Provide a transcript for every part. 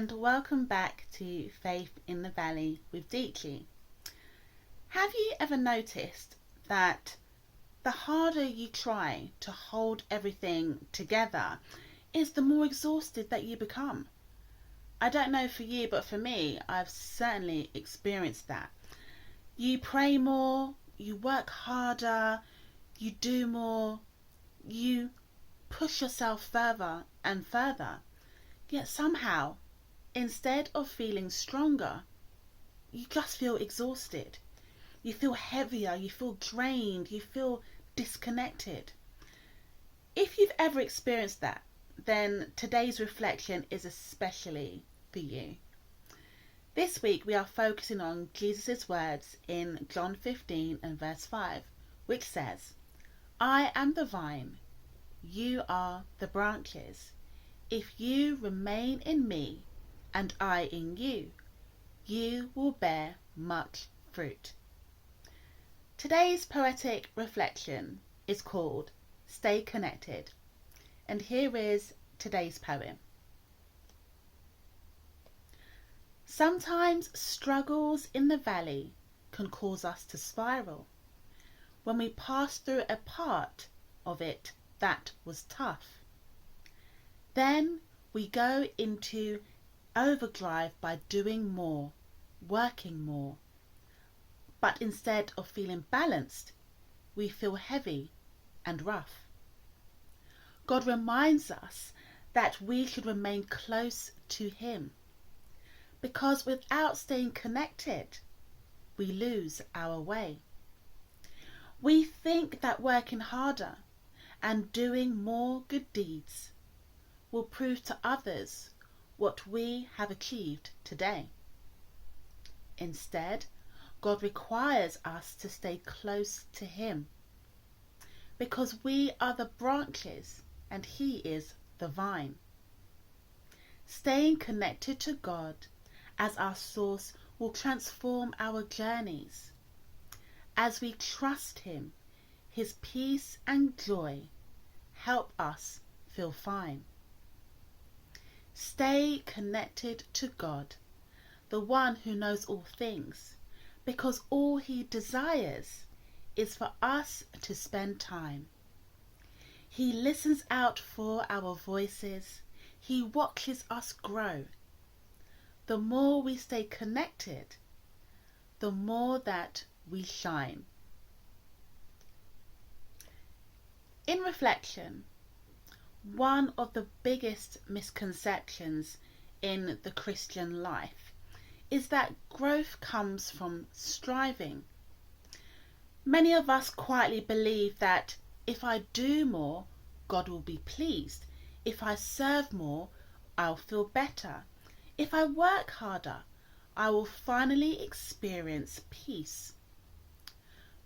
and welcome back to Faith in the Valley with Deetri. Have you ever noticed that the harder you try to hold everything together is the more exhausted that you become? I don't know for you, but for me, I've certainly experienced that. You pray more, you work harder, you do more, you push yourself further and further, yet somehow, instead of feeling stronger, you just feel exhausted. You feel heavier, you feel drained, you feel disconnected. If you've ever experienced that, then today's reflection is especially for you. This week we are focusing on Jesus' words in John 15 and verse 5, which says, "I am the vine, you are the branches. If you remain in me and I in you, you will bear much fruit." Today's poetic reflection is called Stay Connected, and here is today's poem. Sometimes struggles in the valley can cause us to spiral. When we pass through a part of it that was tough, then we go into overdrive by doing more, working more. But instead of feeling balanced, we feel heavy and rough. God reminds us that we should remain close to Him, because without staying connected, we lose our way. We think that working harder and doing more good deeds will prove to others what we have achieved today. Instead, God requires us to stay close to Him, because we are the branches and He is the vine. Staying connected to God as our source will transform our journeys. As we trust Him, His peace and joy help us feel fine. Stay connected to God, the one who knows all things, because all He desires is for us to spend time. He listens out for our voices. He watches us grow. The more we stay connected, the more that we shine. In reflection, one of the biggest misconceptions in the Christian life is that growth comes from striving. Many of us quietly believe that if I do more, God will be pleased. If I serve more, I'll feel better. If I work harder, I will finally experience peace.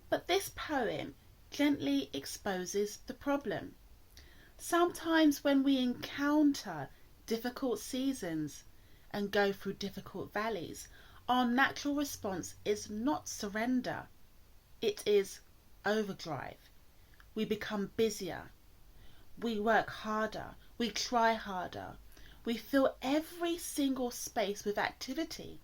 But this poem gently exposes the problem. Sometimes when we encounter difficult seasons and go through difficult valleys, our natural response is not surrender. It is overdrive. We become busier. We work harder. We try harder. We fill every single space with activity.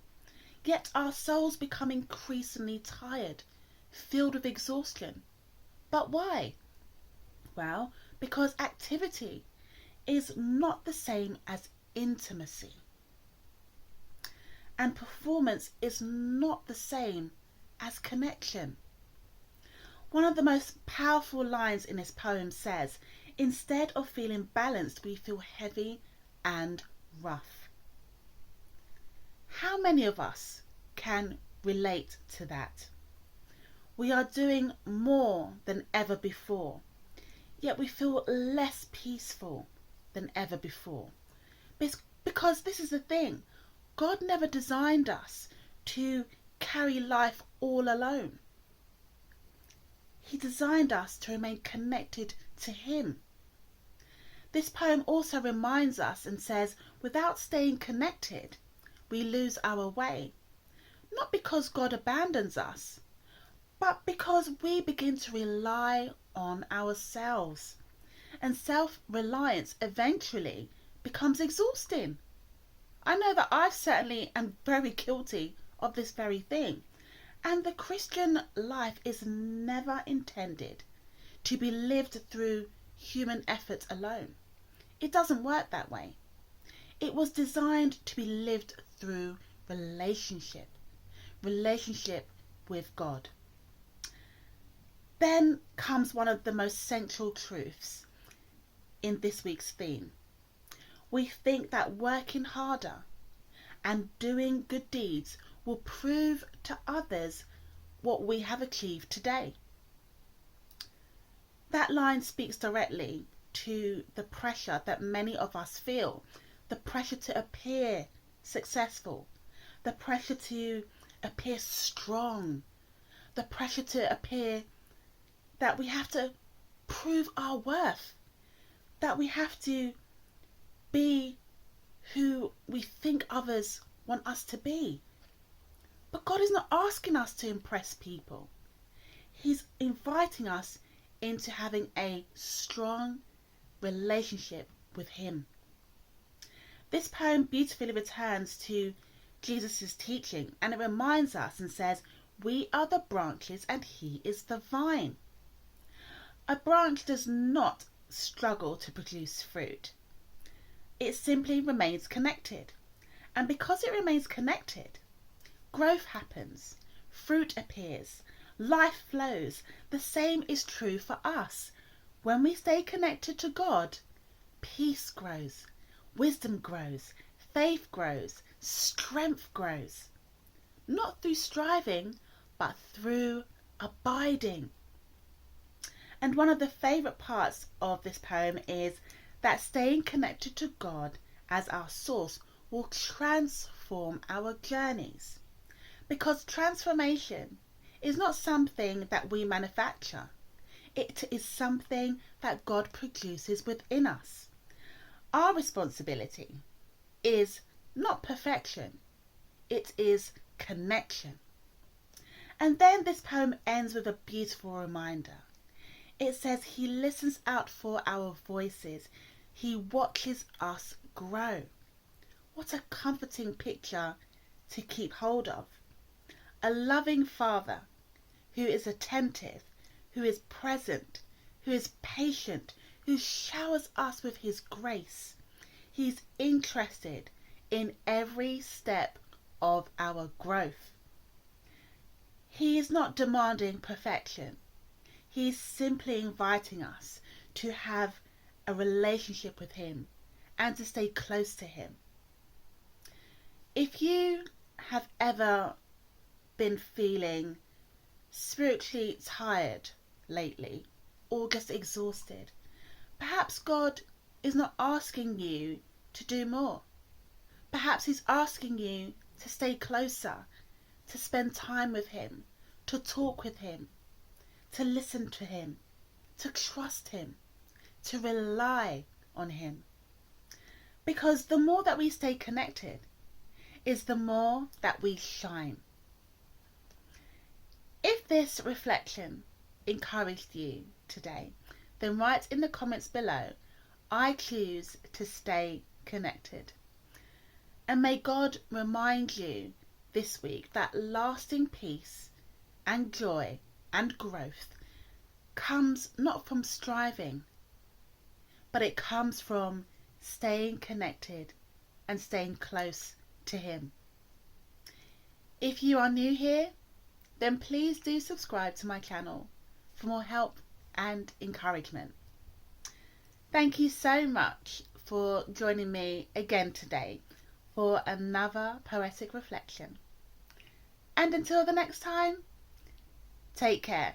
Yet our souls become increasingly tired, filled with exhaustion. But why? Well, because activity is not the same as intimacy. And performance is not the same as connection. One of the most powerful lines in this poem says, "Instead of feeling balanced, we feel heavy and rough." How many of us can relate to that? We are doing more than ever before, yet we feel less peaceful than ever before. Because this is the thing, God never designed us to carry life all alone. He designed us to remain connected to Him. This poem also reminds us and says, without staying connected, we lose our way. Not because God abandons us, but because we begin to rely on ourselves. And self-reliance eventually becomes exhausting. I know that I certainly am very guilty of this very thing. And the Christian life is never intended to be lived through human effort alone. It doesn't work that way. It was designed to be lived through relationship with God. Then comes one of the most central truths in this week's theme. We think that working harder and doing good deeds will prove to others what we have achieved today. That line speaks directly to the pressure that many of us feel, the pressure to appear successful, the pressure to appear strong, the pressure to appear that we have to prove our worth, that we have to be who we think others want us to be. But God is not asking us to impress people. He's inviting us into having a strong relationship with Him. This poem beautifully returns to Jesus' teaching, and it reminds us and says, we are the branches and He is the vine. A branch does not struggle to produce fruit. It simply remains connected. And because it remains connected, growth happens, fruit appears, life flows. The same is true for us. When we stay connected to God, peace grows, wisdom grows, faith grows, strength grows. Not through striving, but through abiding. And one of the favourite parts of this poem is that staying connected to God as our source will transform our journeys. Because transformation is not something that we manufacture. It is something that God produces within us. Our responsibility is not perfection. It is connection. And then this poem ends with a beautiful reminder. It says He listens out for our voices. He watches us grow. What a comforting picture to keep hold of. A loving Father who is attentive, who is present, who is patient, who showers us with His grace. He's interested in every step of our growth. He is not demanding perfection. He's simply inviting us to have a relationship with Him and to stay close to Him. If you have ever been feeling spiritually tired lately or just exhausted, perhaps God is not asking you to do more. Perhaps He's asking you to stay closer, to spend time with Him, to talk with Him, to listen to Him, to trust Him, to rely on Him. Because the more that we stay connected is the more that we shine. If this reflection encouraged you today, then write in the comments below, I choose to stay connected. And may God remind you this week that lasting peace and joy and growth comes not from striving, but it comes from staying connected and staying close to Him. If you are new here, then please do subscribe to my channel for more help and encouragement. Thank you so much for joining me again today for another poetic reflection. And until the next time, take care.